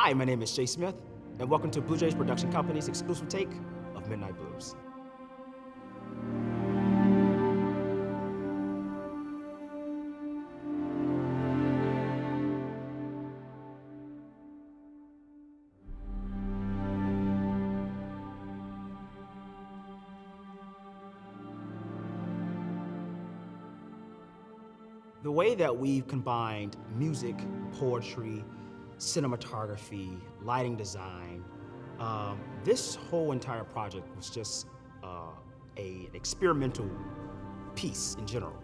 Hi, my name is Jay Smith, and welcome to Blue Jays Production Company's exclusive take of Midnight Blues. The way that we've combined music, poetry, cinematography, lighting design, this whole entire project was just an experimental piece in general.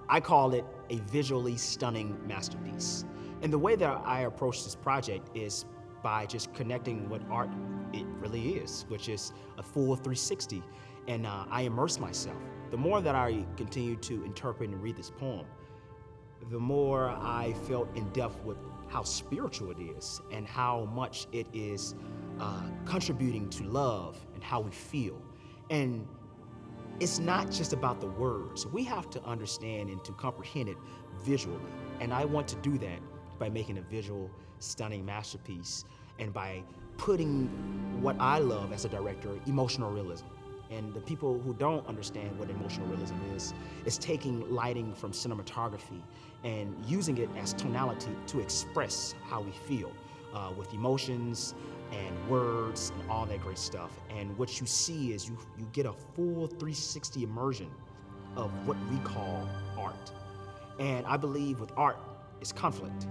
I call it a visually stunning masterpiece. And the way that I approach this project is by just connecting what art it really is, which is a full 360. And I immerse myself. The more that I continue to interpret and read this poem, the more I felt in depth with how spiritual it is and how much it is contributing to love and how we feel. And it's not just about the words. We have to understand and to comprehend it visually. And I want to do that by making a visual, stunning masterpiece and by putting what I love as a director, emotional realism. And the people who don't understand what emotional realism is taking lighting from cinematography and using it as tonality to express how we feel with emotions and words and all that great stuff. And what you see is you get a full 360 immersion of what we call art. And I believe with art, it's conflict.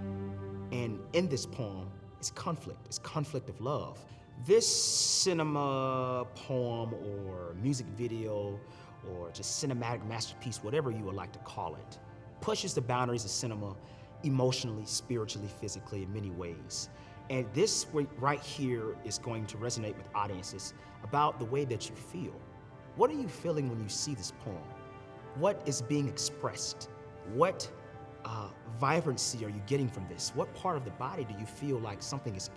And in this poem, it's conflict of love. This cinema poem or music video or just cinematic masterpiece, whatever you would like to call it, pushes the boundaries of cinema emotionally, spiritually, physically, in many ways. And this right here is going to resonate with audiences about the way that you feel. What are you feeling when you see this poem? What is being expressed? What vibrancy are you getting from this? What part of the body do you feel like something is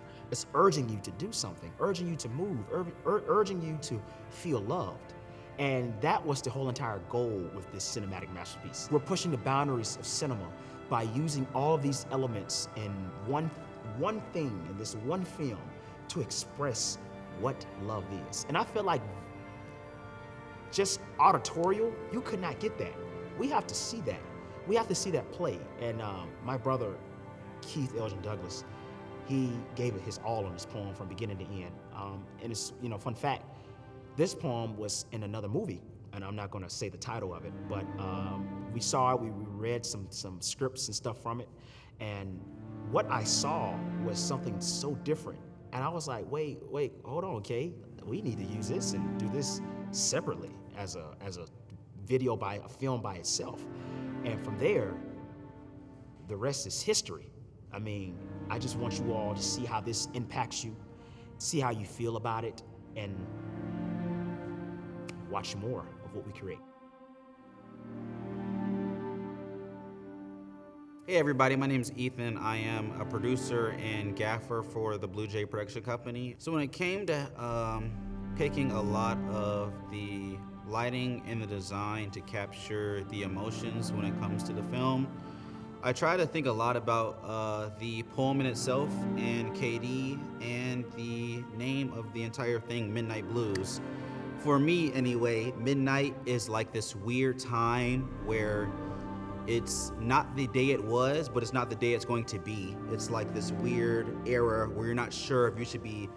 urging you to do something, urging you to move, urging you to feel loved? And that was the whole entire goal with this cinematic masterpiece. We're pushing the boundaries of cinema by using all of these elements in one thing, in this one film, to express what love is. And I feel like just auditorial, you could not get that. We have to see that. We have to see that play. And my brother, Keith Elgin Douglas, he gave it his all on this poem from beginning to end. And it's, fun fact, this poem was in another movie, and I'm not gonna say the title of it, but we saw it, we read some scripts and stuff from it, and what I saw was something so different. And I was like, wait, hold on, okay? We need to use this and do this separately as a video a film by itself. And from there, the rest is history. I mean, I just want you all to see how this impacts you, see how you feel about it, and watch more of what we create. Hey everybody, my name is Ethan. I am a producer and gaffer for the Blue Jay Production Company. So when it came to picking a lot of the lighting and the design to capture the emotions when it comes to the film, I try to think a lot about the poem in itself and KD and the name of the entire thing, Midnight Blues. For me anyway, midnight is like this weird time where it's not the day it was, but it's not the day it's going to be. It's like this weird era where you're not sure if you should be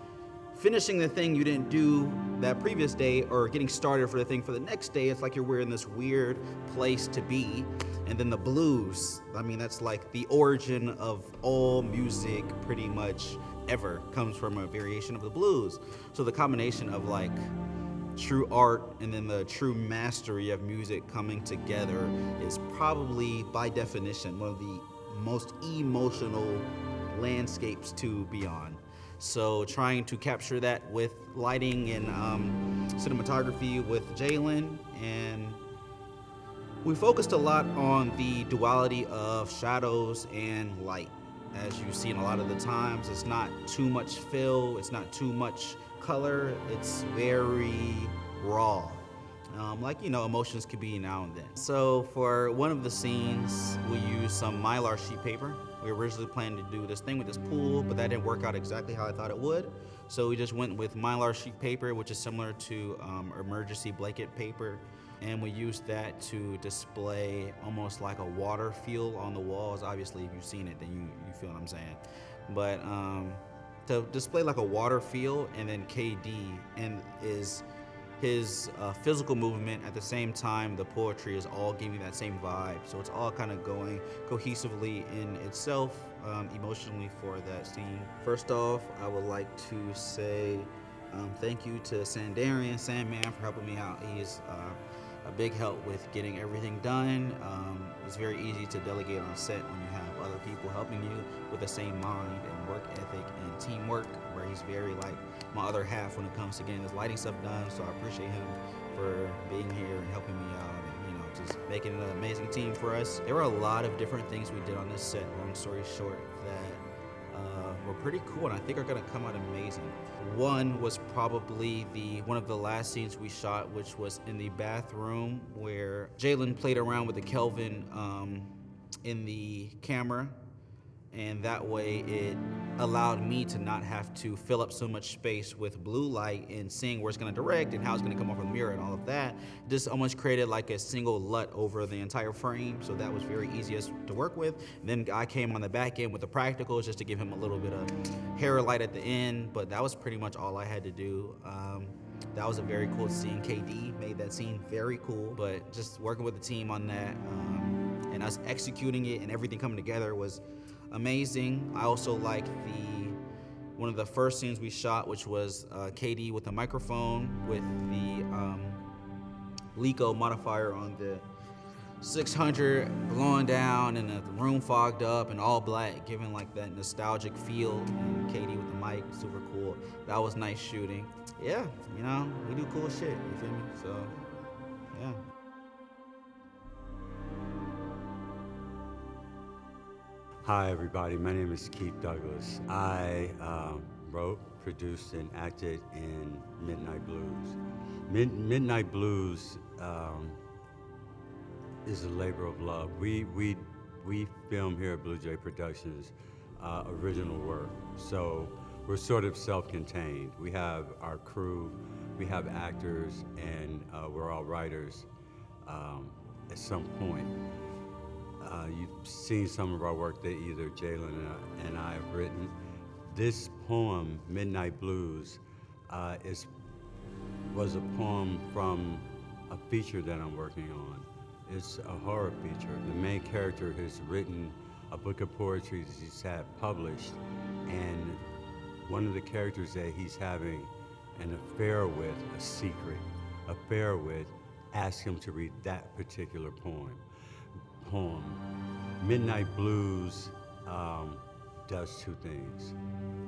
finishing the thing you didn't do that previous day or getting started for the thing for the next day. It's like you're in this weird place to be. And then the blues, I mean, that's like the origin of all music pretty much ever comes from a variation of the blues. So the combination of like true art and then the true mastery of music coming together is probably by definition one of the most emotional landscapes to be on. So trying to capture that with lighting and cinematography with Jalen, and we focused a lot on the duality of shadows and light. As you've seen a lot of the times, it's not too much fill, it's not too much color, it's very raw. Like, emotions could be now and then. So for one of the scenes, we use some Mylar sheet paper, We originally planned to do this thing with this pool, but that didn't work out exactly how I thought it would. So we just went with Mylar sheet paper, which is similar to emergency blanket paper. And we used that to display almost like a water feel on the walls. Obviously, if you've seen it, then you feel what I'm saying. But to display like a water feel, and then KD and is his physical movement at the same time the poetry is all giving that same vibe, so it's all kind of going cohesively in itself, emotionally for that scene. First off, I would like to say thank you to Sandarrian, Sandman, for helping me out. He is a big help with getting everything done. It's very easy to delegate on set when you have other people helping you with the same mind and work ethic and teamwork, where he's very like my other half when it comes to getting this lighting stuff done. So I appreciate him for being here and helping me out, and just making an amazing team for us. There were a lot of different things we did on this set, long story short, that were pretty cool, and I think are gonna come out amazing. One was probably one of the last scenes we shot, which was in the bathroom where Jalen played around with the Kelvin in the camera, and that way it allowed me to not have to fill up so much space with blue light and seeing where it's gonna direct and how it's gonna come off of the mirror and all of that. Just almost created like a single LUT over the entire frame, so that was very easiest to work with. And then I came on the back end with the practicals just to give him a little bit of hair light at the end, but that was pretty much all I had to do. That was a very cool scene. KD made that scene very cool, but just working with the team on that and us executing it and everything coming together was amazing. I also like one of the first scenes we shot, which was KD with a microphone with the Lico modifier on the 600 blowing down and the room fogged up and all black, giving like that nostalgic feel, and KD with the mic, super cool. That was nice shooting. Yeah, we do cool shit, you feel me? So, yeah. Hi everybody, my name is Keith Douglas. I wrote, produced, and acted in Midnight Blues. Midnight Blues is a labor of love. We film here at Blue Jay Productions original work, so we're sort of self-contained. We have our crew, we have actors, and we're all writers at some point. You've seen some of our work that either Jalen and I have written. This poem, Midnight Blues, was a poem from a feature that I'm working on. It's a horror feature. The main character has written a book of poetry that he's had published, and one of the characters that he's having an affair with, a secret affair with, asks him to read that particular poem. Midnight Blues does two things.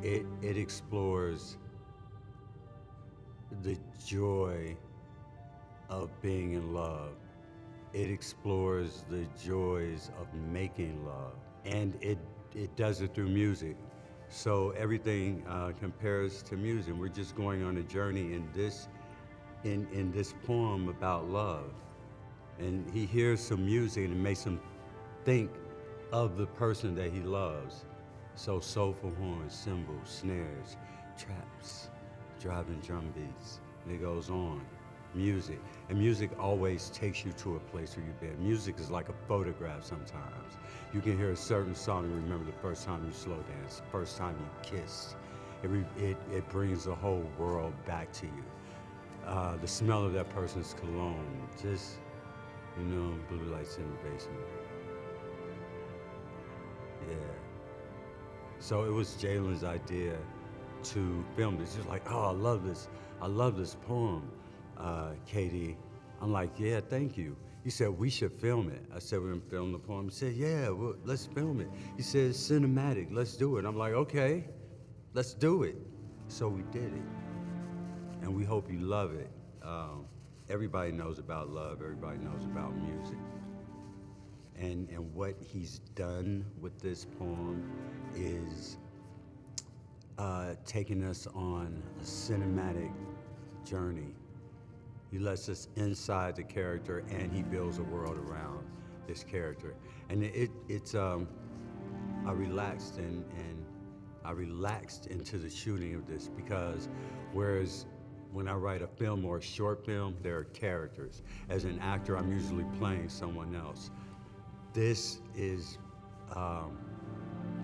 It explores the joy of being in love. It explores the joys of making love, and it does it through music. So everything compares to music. We're just going on a journey in this poem about love. And he hears some music and it makes him think of the person that he loves. So soulful horns, cymbals, snares, traps, driving drum beats, and it goes on. Music. And music always takes you to a place where you've been. Music is like a photograph sometimes. You can hear a certain song and remember the first time you slow danced, the first time you kissed. It brings the whole world back to you. The smell of that person's cologne, just, blue lights in the basement. Yeah. So it was Jalen's idea to film this. He was like, oh, I love this poem, Katie. I'm like, yeah, thank you. He said, we should film it. I said, we're gonna film the poem. He said, yeah, well, let's film it. He said, cinematic, let's do it. I'm like, okay, let's do it. So we did it. And we hope you love it. Everybody knows about love, everybody knows about music. And what he's done with this poem is taking us on a cinematic journey. He lets us inside the character and he builds a world around this character. And I relaxed and I relaxed into the shooting of this, because whereas when I write a film or a short film, there are characters. As an actor, I'm usually playing someone else. This is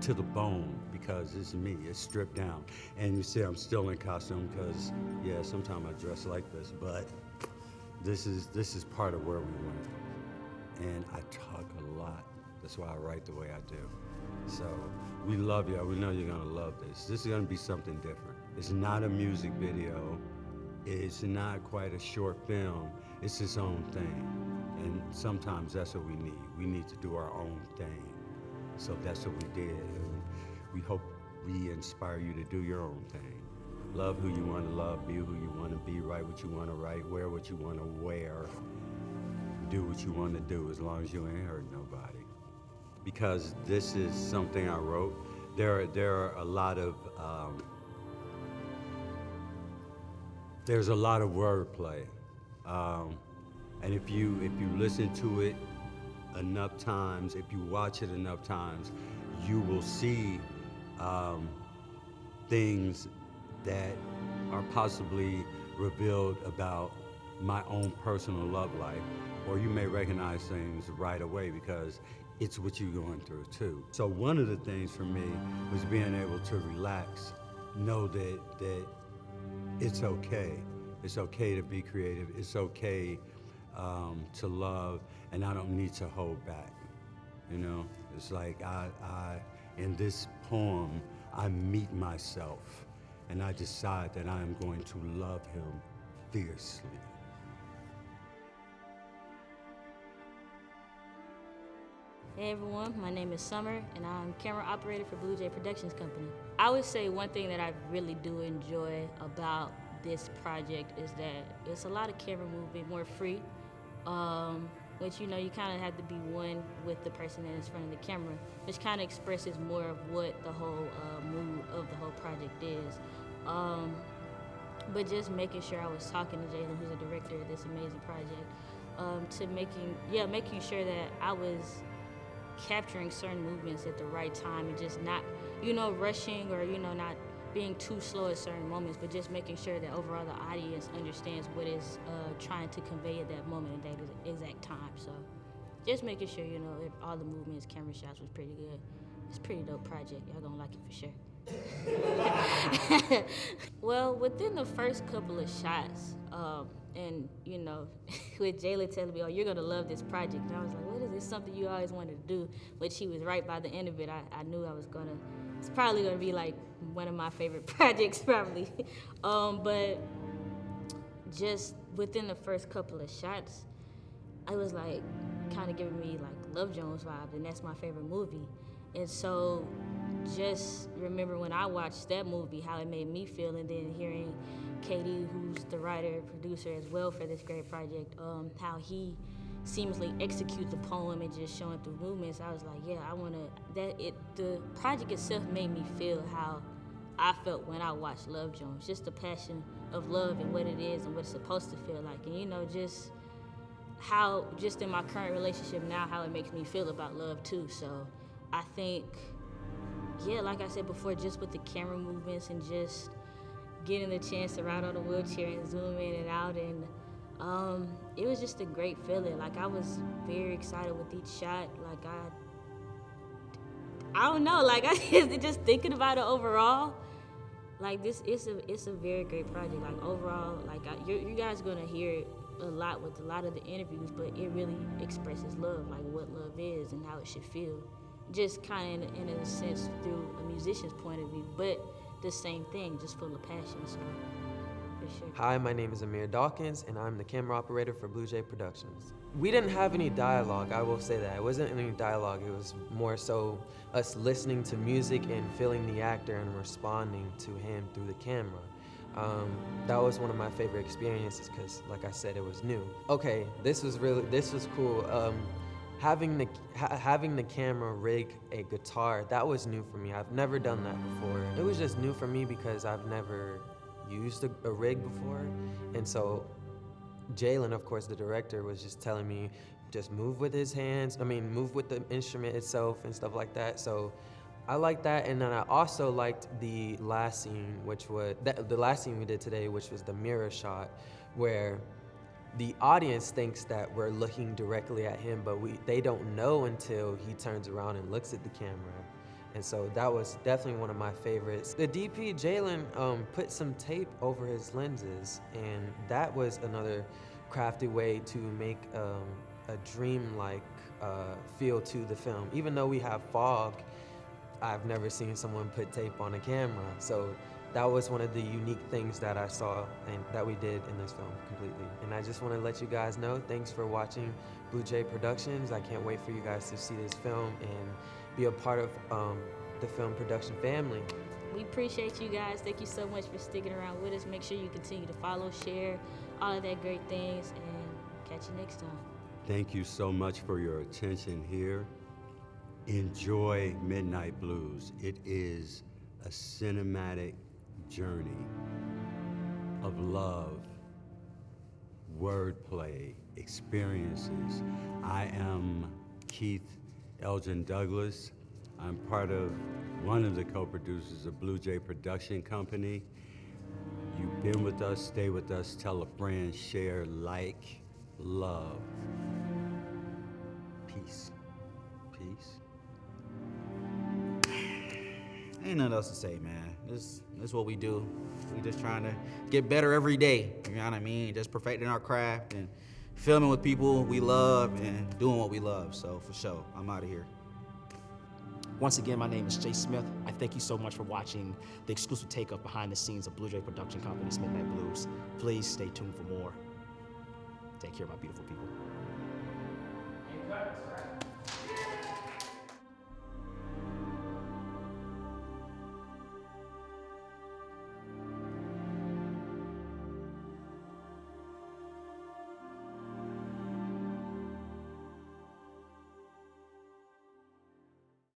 to the bone, because it's me, it's stripped down. And you see I'm still in costume because, yeah, sometimes I dress like this, but this is part of where we went. And I talk a lot. That's why I write the way I do. So we love you. We know you're gonna love this. This is gonna be something different. It's not a music video. It's not quite a short film. It's its own thing. And sometimes that's what we need. We need to do our own thing. So that's what we did. And we hope we inspire you to do your own thing. Love who you want to love, be who you want to be, write what you want to write, wear what you want to wear, do what you want to do, as long as you ain't hurt nobody. Because this is something I wrote. There are a lot of there's a lot of wordplay, and if you listen to it enough times, if you watch it enough times, you will see things that are possibly revealed about my own personal love life, or you may recognize things right away because it's what you're going through too. So one of the things for me was being able to relax, know that it's okay. It's okay to be creative. It's okay to love, and I don't need to hold back. You know, it's like I in this poem, I meet myself, and I decide that I am going to love him fiercely. Hey everyone, my name is Summer, and I'm camera operator for Blue Jay Productions Company. I would say one thing that I really do enjoy about this project is that it's a lot of camera movement, more free, which, you know, you kind of have to be one with the person that is in front of the camera, which kind of expresses more of what the whole mood of the whole project is. But just making sure I was talking to Jalen, who's the director of this amazing project, to making sure that I was capturing certain movements at the right time and just not, you know, rushing or, you know, not being too slow at certain moments, but just making sure that overall the audience understands what is trying to convey at that moment at that exact time. So just making sure, you know, if all the movements, camera shots was pretty good. It's a pretty dope project. Y'all gonna like it for sure. Well, within the first couple of shots, and, you know, with Jayla telling me, oh, you're gonna love this project. And I was like, what is this, something you always wanted to do? But she was right by the end of it. I knew I was gonna, it's probably gonna be like one of my favorite projects, probably. But just within the first couple of shots, I was like, kind of giving me like Love Jones vibes, and that's my favorite movie. And so just remember when I watched that movie, how it made me feel, and then hearing Katie, who's the writer and producer as well for this great project, how he seamlessly execute the poem and just showing through movements, I was like, yeah, I wanna, the project itself made me feel how I felt when I watched Love Jones, just the passion of love and what it is and what it's supposed to feel like. And, you know, just how, just in my current relationship now, how it makes me feel about love too. So I think, yeah, like I said before, just with the camera movements and just getting the chance to ride on a wheelchair and zoom in and out, and it was just a great feeling. Like, I was very excited with each shot. Like, I don't know, like, I just thinking about it overall, like, this it's a very great project. Like, overall, like, you guys are gonna hear it a lot with a lot of the interviews, but it really expresses love, like what love is and how it should feel. Just kind of in a sense through a musician's point of view, but the same thing, just full of passion, so for sure. Hi, my name is Amir Dawkins, and I'm the camera operator for Blue Jay Productions. We didn't have any dialogue, I will say that. It wasn't any dialogue, it was more so us listening to music and feeling the actor and responding to him through the camera. That was one of my favorite experiences because, like I said, it was new. Okay, this was cool. Having the camera rig a guitar, that was new for me. I've never done that before. It was just new for me because I've never used a rig before. And so Jalen, of course, the director, was just telling me, just move with his hands. I mean, move with the instrument itself and stuff like that. So I like that, and then I also liked the last scene, which was the last scene we did today, which was the mirror shot, where the audience thinks that we're looking directly at him, but they don't know until he turns around and looks at the camera. And so that was definitely one of my favorites. The DP, Jalen, put some tape over his lenses, and that was another crafty way to make a dream-like feel to the film. Even though we have fog, I've never seen someone put tape on a camera. So that was one of the unique things that I saw and that we did in this film completely. And I just want to let you guys know, thanks for watching Blue Jay Productions. I can't wait for you guys to see this film and be a part of the film production family. We appreciate you guys. Thank you so much for sticking around with us. Make sure you continue to follow, share, all of that great things, and catch you next time. Thank you so much for your attention here. Enjoy Midnight Blues. It is a cinematic journey of love, wordplay, experiences. I am Keith Elgin Douglas. I'm one of the co-producers of Blue Jay Production Company. You've been with us, stay with us, tell a friend, share, like, love. Peace. Peace. Ain't nothing else to say, man. This is what we do. We just trying to get better every day. You know what I mean? Just perfecting our craft and filming with people we love and doing what we love. So for sure, I'm out of here. Once again, my name is Jay Smith. I thank you so much for watching the exclusive take of behind the scenes of Blue Jay Production Company's Midnight Blues. Please stay tuned for more. Take care, my beautiful people.